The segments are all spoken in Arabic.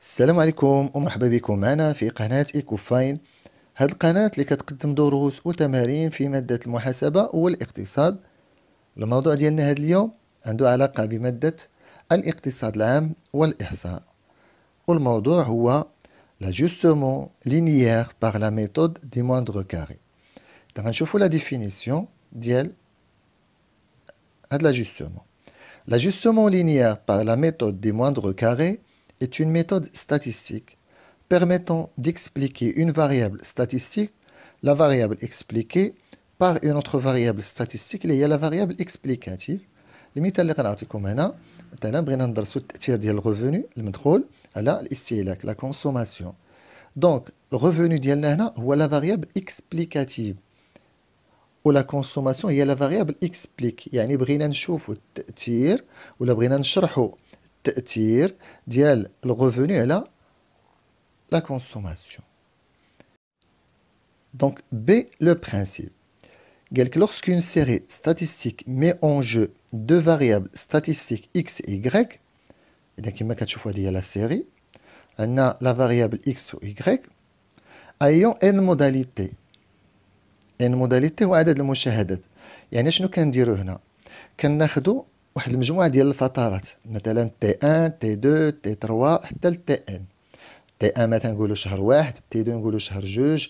السلام عليكم ومرحبا بكم معنا في قناة إيكوفاين. هذه القناة اللي كتقدم دروس وتمارين في مادة المحاسبة والاقتصاد. الموضوع ديالنا هذا اليوم عنده علاقة بمادة الاقتصاد العام والإحصاء، والموضوع هو l'ajustement linéaire par la méthode des moindres carrés. غنشوفوا لا ديفينيسيون ديال هذا l'ajustement. L'ajustement linéaire par la méthode des moindres carrés est une méthode statistique permettant d'expliquer une variable statistique, la variable expliquée, par une autre variable statistique اللي هي la variable explicative. المثال اللي غنعطيكم هنا مثلا بغينا ندرسوا التأثير ديال الريفوني المدخول على الاستهلاك لا كونسوماسيون. دونك الريفوني ديالنا هنا هو la variable explicative ولا كونسوماسيون هي لا فاريابل اكسبليك، يعني بغينا نشوفوا التأثير ولا بغينا نشرحوا التأثير ديال الريفوني على لا كونسوماسيون. دونك بي لو برينسيپ قالك lorsqu'une série statistique met en jeu deux variables statistiques x et y، اذا كما كتشوفوا هذه هي لا سيري، عندنا لا فاريابل x و y ayant n modalités. ان موداليتي هو عدد المشاهدات. يعني شنو كنديرو هنا؟ كناخدو واحد المجموعه ديال الفترات، مثلا تي 1 تي 2 تي 3 حتى ل تي ان. تي 1 مثلا نقولوا شهر واحد، تي 2 نقولوا شهر جوج،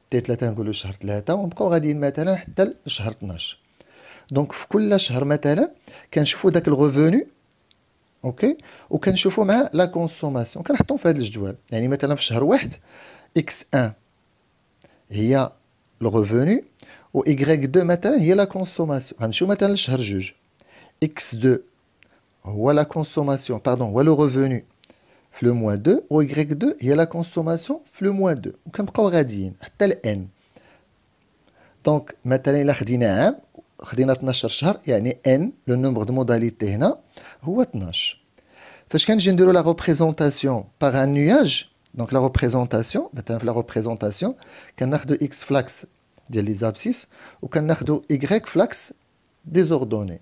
تي 3 نقولوا شهر 3، ونبقاو غاديين مثلا حتى لشهر 12. دونك في كل شهر مثلا كنشوفوا داك الريفوني، اوكي، وكنشوفوا مع لا كونسوماسيون كنحطهم في هذا الجدول. يعني مثلا في شهر واحد اكس 1 هي le revenu و Y2 مثلا هي لا كونسوماسيون. غنمشيو مثلا لشهر جوج، X2 هو لا كونسوماسيون هو لو ريفوني في لو موا 2 و Y2 هي لا كونسوماسيون في لو موا 2، وكنبقاو غاديين حتى ل N. دونك مثلا الا خدينا عام خدينا 12 شهر، يعني N لو نومبر دو موداليتي هنا هو 12. فاش كنجي نديرو لا ريبريزونطاسيون باغ ان نياج، دونك لا ريبريزونطاسيون مثلا في لا ريبريزونطاسيون كناخدو اكس فلاكس ديال لي زابسيس وكناخدو ايغريك فلاكس دي زوردوني،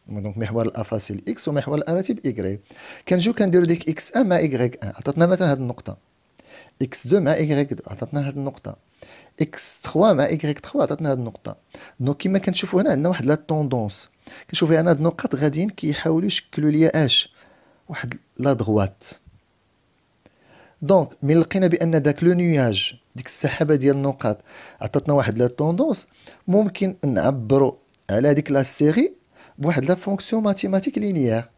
دونك محور الافاصيل اكس ومحور الاراتب ايغريك. كنجيو كنديرو ديك اكس 1 مع ايغريك 1 عطاتنا مثلا هاد النقطه، اكس 2 مع ايغريك 2 عطاتنا هاد النقطه، اكس 3 مع ايغريك 3 عطاتنا هاد النقطه. دونك كما كنشوفوا هنا عندنا واحد لا طوندونس، كنشوفوا هنا هاد النقط غاديين كيحاولوا يشكلوا ليا واحد لا دغوات. دونك من لقينا بان داك لو نياج ديك السحابه ديال النقاط عطاتنا واحد لا طوندونس، ممكن نعبروا على هذيك لا سيري بواحد لا فونكسيون ماتيماتيك لينيير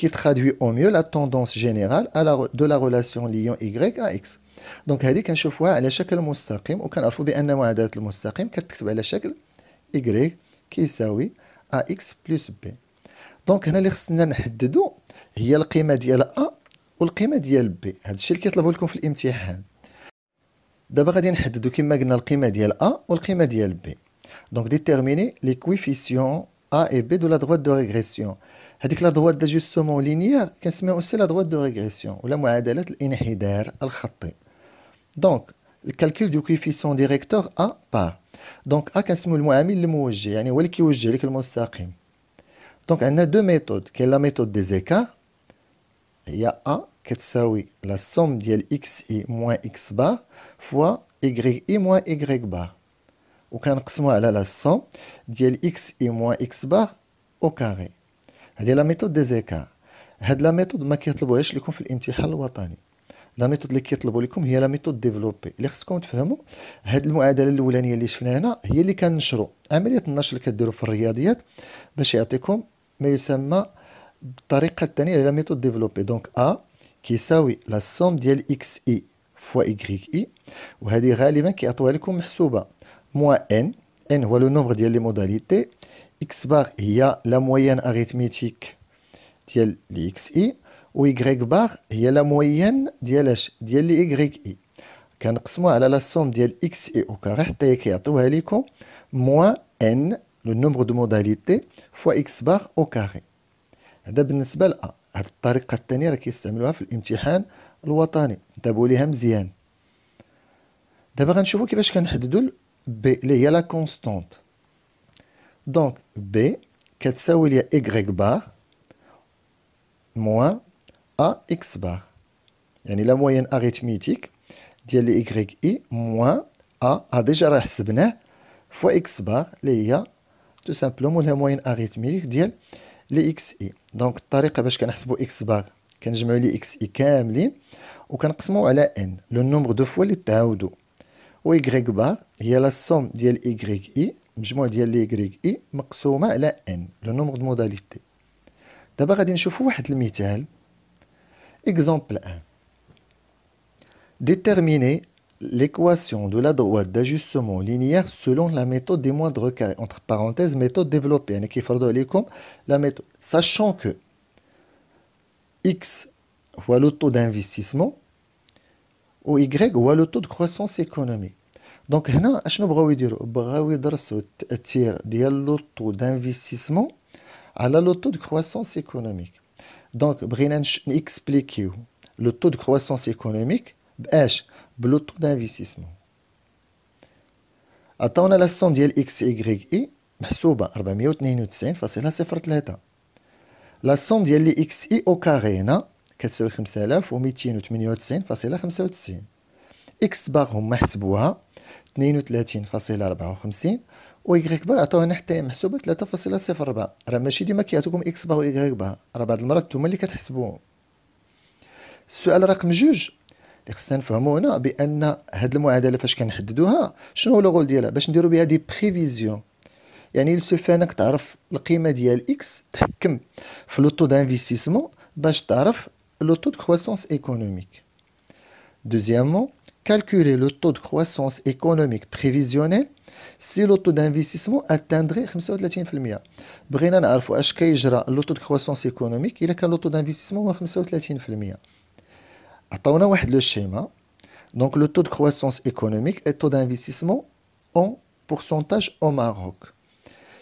qui traduit au mieux la tendance générale de la relation liant y à x. دونك هذه كنشوفوها على شكل مستقيم، وكنعرفوا بان معادله المستقيم كتكتب على شكل y كيساوي ax plus b. دونك هنا اللي خصنا نحددو هي القيمه ديال a والقيمه ديال بي. هذا الشيء اللي كيطلبوا لكم في الامتحان. دابا غادي نحددوا كما قلنا القيمه ديال ا والقيمه ديال بي. دونك ديتيرميني لي كويفيسيون ا اي بي دو لا droite دو ريغريسيون. هذيك لا droite داجوستومون لينيير كنسميوها اوسي لا droite دو ريغريسيون ولا معادله الانحدار الخطي. دونك الكالكول دو كويفيسيون ديريكتور ا بار. دونك ا كنسميو المعامل الموجه، يعني هو اللي كيوجه لك المستقيم. دونك عندنا دو ميثود، كاين لا ميثود دي زيكار هي a كتساوي لا سوم ديال اكس اي موان اكس بار فوا y اي موان y بار، وكنقسموها على لا سوم ديال اكس اي موان اكس بار او كاري. هذه لا ميثود دي زيكار. هاد لا ميثود ما كيطلبوهاش لكم في الامتحان الوطني. لا ميثود اللي كيطلبوا لكم هي لا ميثود ديفلوبي، اللي خصكم تفهموا هاد المعادله الاولانيه اللي شفنا هنا هي اللي كنشروا عمليه النشر اللي كديروا في الرياضيات باش يعطيكم ما يسمى بالطريقه الثانيه لا ميثود ديفلوبي. دونك ا كيساوي لا سوم ديال اكس اي فوا ايغريك اي، وهذه غالبا كيعطوها لكم محسوبه موان ان. ان هو لو نومبر ديال لي موداليتي، اكس بار هي لا مويان اريتميتيك ديال لي اكس اي، و y بار هي لا مويان ديال لي ايغريك اي. كنقسموها على لا سوم ديال اكس اي او كاري حتى هي كيعطيوها لكم موان ان لو نومبر دو موداليتي فوا اكس بار او كاري. هذا بالنسبه ل ا. هذه الطريقه الثانيه راه كيستعملوها في الامتحان الوطني، انتبهوا ليها مزيان. دابا غنشوفوا كيفاش كنحددوا بي اللي هي لا كونستونت. دونك بي كتساوي ليا y بار موان ا اكس بار. يعني لا موين اريتميتيك ديال لي إكغيك إي موان أ ديجا راه حسبناه فوا إكس بار اللي هي تو سامبلومون لا موين اريتميتيك ديال لي إكس إي. دونك الطريقة باش كنحسبو إكس بار كنجمعو لي إكس إي كاملين وكنقسمو على إن لو نومبر دو فوا اللي تعاودو، و إكغيك بار هي لا سوم ديال إكغيك إي مجموع ديال لي إكغيك إي مقسومة على إن لو نومبر دو موداليتي. دابا غادي نشوفو واحد المثال. Exemple 1. Déterminer l'équation de la droite d'ajustement linéaire selon la méthode des moindres carrés. Entre parenthèses, méthode développée. يعني كيفرضوا عليكم la méthode. Sachant que X هو le taux d'investissement و Y هو le taux de croissance économique. Donc هنا اشنو بغاو يديروا؟ بغاو يدرسوا التأثير ديال le taux d'investissement على le taux de croissance économique. Donc بغينا نكسبليكيو لو طو دو كرواسونس ايكونوميك باش بلو طو دانفستيسمون. عطاونا لا سوم ديال اكس ايكغيك اي محسوبه 492.03. لا سوم ديال لي اكس اي او كاري هنا كتساوي 5298.95. اكس بار هما حسبوها 32.54 و إيكغيك بار عطاونا حتى هي محسوبه 3.04. راه ماشي ديما كيعطيوكم اكس بار و إيكغيك بار، راه بعض المرات نتوما اللي كتحسبوهم. السؤال رقم جوج اللي خصنا نفهمو هنا بان هاد المعادله فاش كنحددوها شنو هو لو رول ديالها؟ باش نديرو بها دي بريفيزيون. يعني السوفا انك تعرف القيمه ديال اكس تحكم في لو طو دانفستيسمون باش تعرف لو طو دو كرواسونس ايكونوميك. دوزيامون calculer le taux de croissance économique prévisionnel si le taux d'investissement atteindrait 35%. بغينا نعرفوا اش كيجرى لو طو دو كرواسونس ايكونوميك الا كان لو طو دانفستيسمون هو 35%. عطاونا واحد لو شيما. دونك لو طو دو كرواسونس ايكونوميك اي طو دانفستيسمون اون بورسونتاج او ماروك.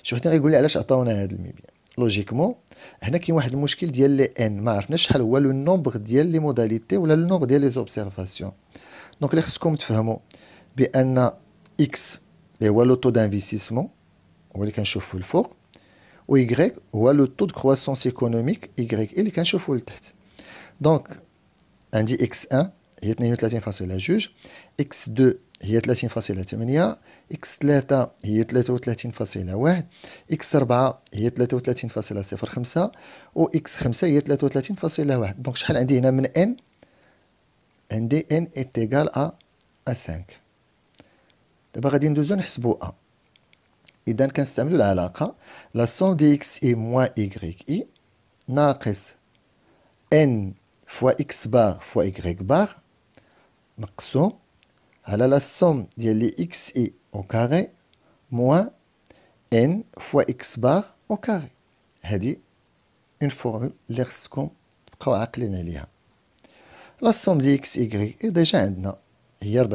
شي واحد غيقول لي علاش عطاونا هاد الميبيان؟ لوجيكمون هنا كاين واحد المشكل ديال لي ان، ما عرفناش شحال هو لو نومبر ديال لي موداليتي ولا لو نومبر ديال لي زوبسيرفاسيون. دونك اللي خصكم تفهموا بان اكس اللي هو لو طو دانفستيسمون هو اللي كنشوفوا الفوق، و Y هو لو طو دو كرواسونس ايكونوميك Y اللي كنشوفوا لتحت. دونك عندي x1 هي 32.2، x2 هي 30.8، x3 هي 33.1، x4 هي 33.05 و x5 هي 33.1. دونك شحال عندي هنا من n؟ عندي n est égal à 5. دابا غادي ندوزو نحسبو a. اذا كنستعملو العلاقه لا سوم دي x اي موان y اي ناقص n fois x bar fois y bar مقسوم على la somme ديال لي x i au carré moins n fois x bar au carré. هذه اون فورمول اللي خصكم تبقاو عاقلين عليها. لا somme ديال x y ديجا عندنا هي 492.03.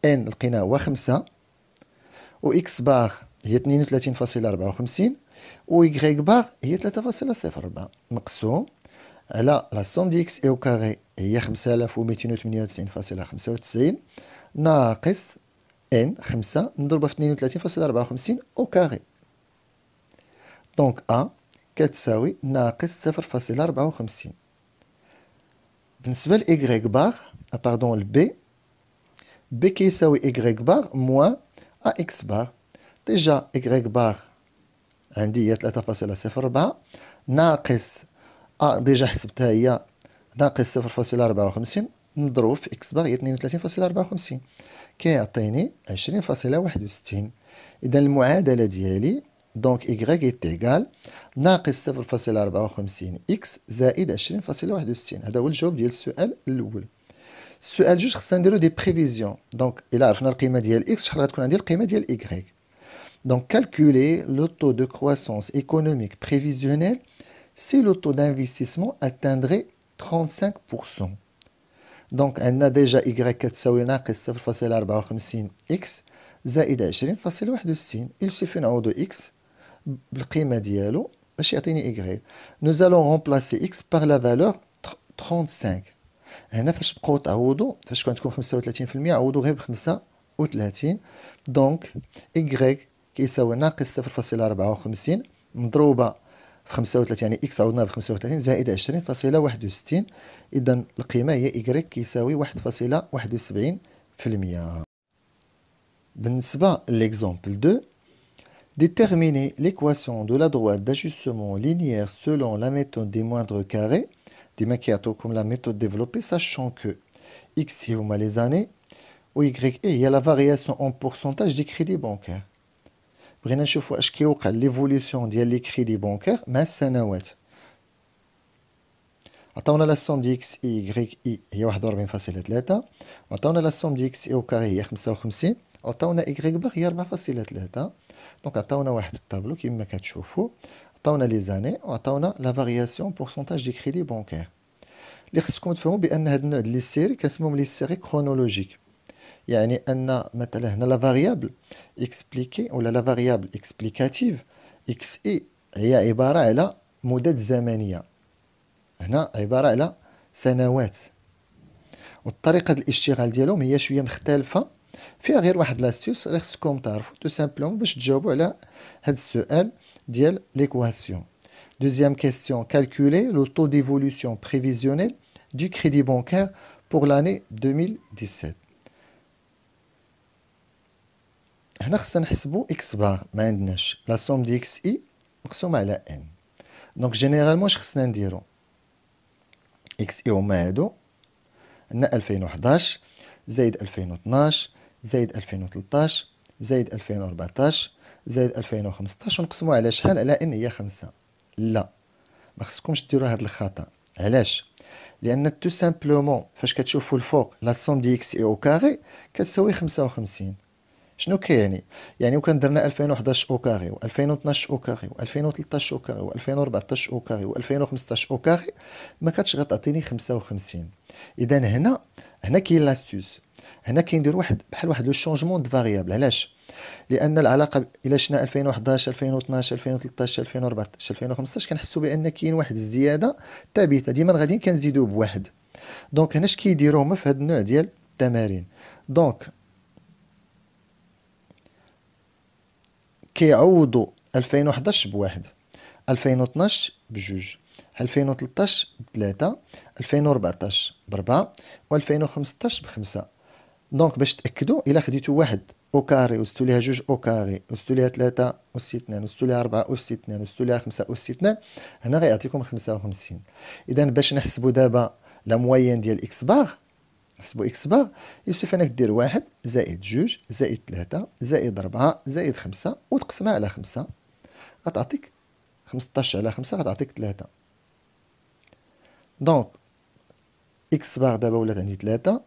n لقيناه هو 5 و x bar هي 32.54 و y bar هي 3.04 مقسوم على لا سوم دي اكس اي او كاري هي 5298.95 ناقص ان 5 مضروبه في 32.54 او كاري. دونك ا كتساوي ناقص 0.54. بالنسبه ل y بار باردون ل b كيساوي y بار موان ا x بار. ديجا y بار عندي هي 3.04 ناقص ديجا حسبتها هي ناقص 0.54 نضرب في اكس بار هي 32.54 كيعطيني 20.61. اذا المعادله ديالي دونك y est égal ناقص 0.54 اكس زائد 20.61. هذا هو الجواب ديال السؤال الاول. السؤال جوج خصنا نديرو دي بريفيزيون. دونك الا عرفنا القيمه ديال اكس شحال غتكون عندي القيمه ديال y. دونك calculer le taux de croissance économique prévisionnel si le taux d'investissement atteindrait 35%. Donc, on a déjà y كتساوي ناقص 0.54 x زائد 20.61. Il suffit نعوضو x بالقيمة ديالو باش يعطيني y. Nous allons remplacer x par la valeur 35. هنا فاش بقاو تعوضو فاش كون عندكم 35% عوضو غير ب 35. دونك y كيساوي ناقص 0.54 مضروبة في 35 يعني إكس عوضناها ب 35 زائد 20.61. إذا القيمة هي إكغيك كيساوي 1.71%. بالنسبة للإكزومبل 2، déterminer l'équation de la droite d'ajustement linéaire selon la méthode des moindres carrés. ديما كيعطوكم la méthode développée sachant que X هما les années و Y هي la variation en pourcentage des crédits bancaires. بغينا نشوفوا اش كيوقع ليفوليسيون ديال لي كريدي بانكير مع السنوات. عطاونا لا سوم دي اكس اي يغريك اي هي 41.3، وعطاونا لا سوم دي اكس اي او كاري هي 55، وعطاونا يغريك باغ هي 4.3. دونك عطاونا واحد الطابلو كيما كتشوفوا، عطاونا لي زاني وعطاونا لا فارياسيون بورسونتاج دي كريدي بانكير. اللي خصكم تفهموا بان هاد النوع ديال لي سيري كنسموهم لي سيري كرونولوجيك، يعني ان مثلا هنا لا فاريابل اكسبليكي ولا لا فاريابل اكسبليكاتيف اكس اي هي عباره على مدد زمنيه، هنا عباره على سنوات، والطريقه ديال الاشتغال ديالهم هي شويه مختلفه. فيها غير واحد لاستيوس اللي خصكم تعرفوا تو سامبلومون باش تجاوبوا على هذا السؤال ديال ليكواسيون. Deuxième question, calculer le taux d'évolution prévisionnel du crédit bancaire pour l'année 2017. هنا خصنا نحسبوا اكس بار، ما عندناش لا سوم دي اكس اي مقسومه على ان. دونك جينيرالمون اش خصنا نديرو؟ اكس اي هما هادو، عندنا 2011 زائد 2012 زائد 2013 زائد 2014 زائد 2015 ونقسموا على شحال؟ على ان هي 5. لا، ما خصكمش ديروا هاد الخطا. علاش؟ لان تو سامبلومون فاش كتشوفوا الفوق لا سوم دي اكس اي او كاري كتساوي 55. شنو كيعني؟ يعني وكان درنا 2011 او كاري و2012 او كاري و2013 او كاري و2014 او كاري و2015 او كاري ما كاتش غتعطيني 55. اذا هنا كاين لاستوس، هنا كيندير بحال واحد لو شونجمون دو فاريابل. علاش؟ لان العلاقه الا شفنا 2011 2012 2013 2014 2015 كنحسوا بان كاين واحد الزياده ثابته ديما غاديين كنزيدوا بواحد. دونك هنا اش كيديروا هما في هذا النوع ديال التمارين؟ دونك كيعوضوا 2011 بواحد، 2012 بجوج، 2013 بثلاثة، 2014 بربعة، و2015 بخمسة. دونك باش تأكدوا إلا خديتو واحد أو كاري وزدتو ليها جوج أو كاري وزدتو ليها ثلاثة أس اثنان وزدتو ليها ربعة أس اثنان وزدتو ليها خمسة أس اثنان، هنا غيعطيكم 55. إذا باش نحسبوا دابا لا موين ديال إكس باغ، نحسبوا إكس باغ يوسف أنك دير واحد زائد جوج زائد ثلاثة زائد ربعة زائد خمسة وتقسمها على خمسة، غتعطيك 15 على خمسة غتعطيك ثلاثة. دونك إكس باغ دابا ولات عندي ثلاثة.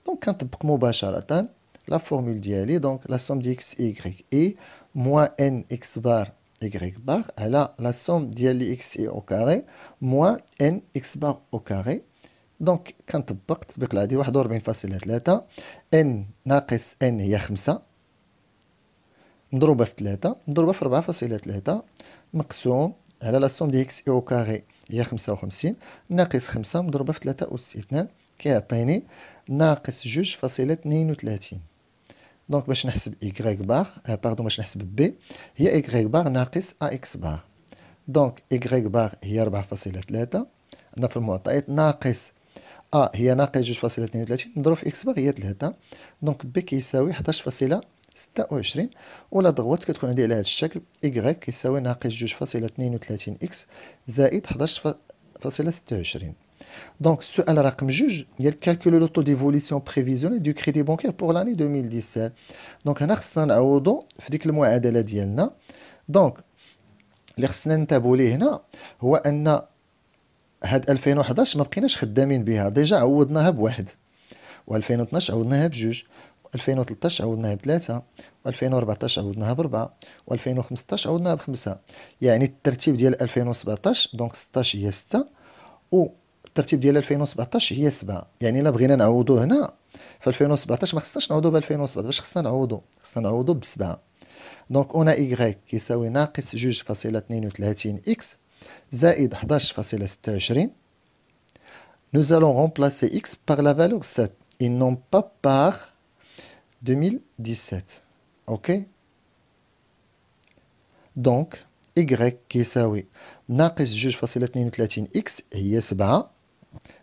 دونك كنطبق مباشرة لا فورمول ديالي. دونك لا سوم دي إكس إيكغيك إي موان إن إكس بار إيكغيك باغ على لا سوم ديال لي إكس إي أو كاري موان إن إكس باغ أو كاري. دونك كنطبق التطبيق العادي 41.3 ان ناقص ان هي 5 مضروبه في 3 مضروبه في 4.3 مقسوم على لا سوم دي اكس اي او كاري هي 55 ناقص 5 مضروبه في 3 أس 2 كيعطيني ناقص 2.32. دونك باش نحسب إيكغيك باغ باردون باش نحسب بي هي إيكغيك باغ ناقص أ إكس باغ. دونك إيكغيك باغ هي 4.3 عندنا في المعطيات ناقص هي ناقص 2.32 مضروب في إكس باغ هي 3. دونك بي كيساوي 11.26 ولا ضغوط كتكون عندي على هذا الشكل إيكغيك كيساوي ناقص 2.32 إكس زائد 11.26. دونك السؤال رقم جوج ديال كالكولو لو طو ديفوليسيون بريفيزيونيل دو كريدي بانكير بور لاني 2017. دونك هنا خصنا نعوضو في ديك المعادله ديالنا. دونك اللي خصنا ننتبهوا ليه هنا هو ان هاد 2011 ما بقيناش خدامين بها، ديجا عوضناها بواحد، و2012 عوضناها بجوج، و2013 عوضناها بثلاثة، و2014 عوضناها بربعة، و2015 عوضناها بخمسة. يعني الترتيب ديال 2017 دونك 16 هي 6 والترتيب ديال 2017 هي 7. يعني الا بغينا نعوضو هنا في 2017 ما خصناش نعوضو ب 2017، باش خصنا نعوضو ب7. دونك اون إيكغيك كيساوي ناقص 2.32 إكس زائد 11.26. Nous allons remplacer x par la valeur 7 et non pas par 2017. OK? Donc, y qui يساوي ناقص 2.32 إكس هي 7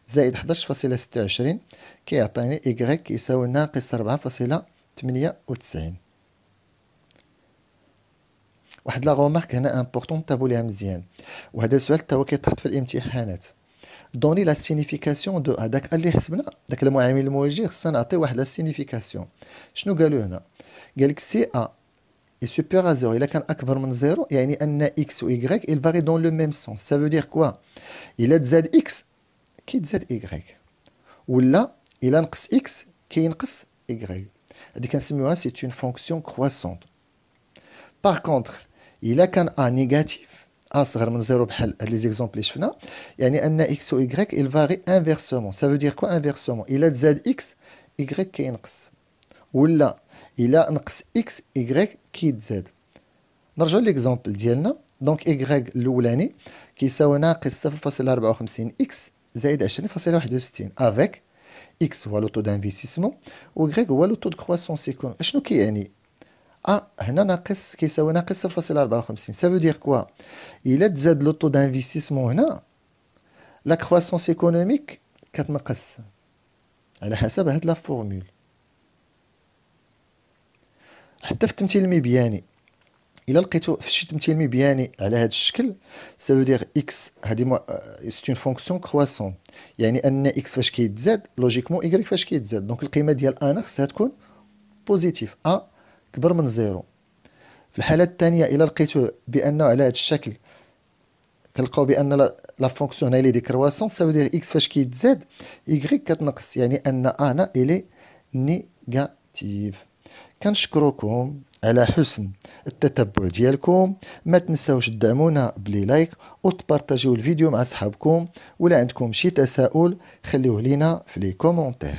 زائد 11.26 كيعطيني إكغيك كيساوي ناقص 4.98. واحد لا غومارك هنا امبورطون تابو ليها مزيان، وهذا السؤال تا هو كيتحط في الامتحانات. دوني لا سينيفيكاسيون دو هذاك اللي حسبنا داك المعامل الموجه خصنا نعطيو واحد لا سينيفيكاسيون. شنو قالوا هنا؟ قالك سي ا est supérieur à 0 إلا كان أكبر من 0 يعني أن x و y il varie dans le même sens. Ça veut dire quoi؟ إلا تزاد x كيتزاد y، ولا إلا نقص x كينقص y. هادي كنسميوها سي اون فونكسيون كرواسونت. باغ كونطخ إلا كان a نيجاتيف a صغر من 0 بحال هاد لي زيكزومبل اللي شفنا يعني أن x و y il varie inversement. Ça veut dire quoi inversement؟ إلا تزاد x y كينقص، ولا إلا نقص x y كيتزاد. نرجعو ليكزومبل ديالنا. دونك y الأولاني كيساوي ناقص 0.54 x زائد 20.61 افيك x هو لو طو دانفيستيسمون و y هو لو طو دو كرواسونس ايكونوميك. اشنو كيعني؟ هنا ناقص كيساوي ناقص 0.54. سافو دير كوا؟ إلا تزاد لو طو دانفيستيسمون هنا لا كرواسونس ايكونوميك كتنقص على حسب هاد لا فورمول. حتى في التمثيل المبياني إلا لقيتو في شي تمثيل مبياني على هذا الشكل سافو دير اكس هادي سي اون فونكسيون كرواسون، يعني ان اكس فاش كيتزاد لوجيكمون ايكغيك فاش كيتزاد. دونك القيمه ديال ان خصها تكون بوزيتيف، كبر من زيرو. في الحاله الثانيه الا لقيتو بانه على هذا الشكل كنلقاو بان لا فونكسيون هنا دي كرواسون سافو دير اكس فاش كيتزاد ايكغيك كتنقص، يعني ان انا الي نيجاتيف. كنشكركم على حسن التتبع ديالكم، ما تنساوش تدعمونا بلي لايك وتبارطاجيو الفيديو مع صحابكم، ولا عندكم شي تساؤل خليوه لينا في لي كومونتير.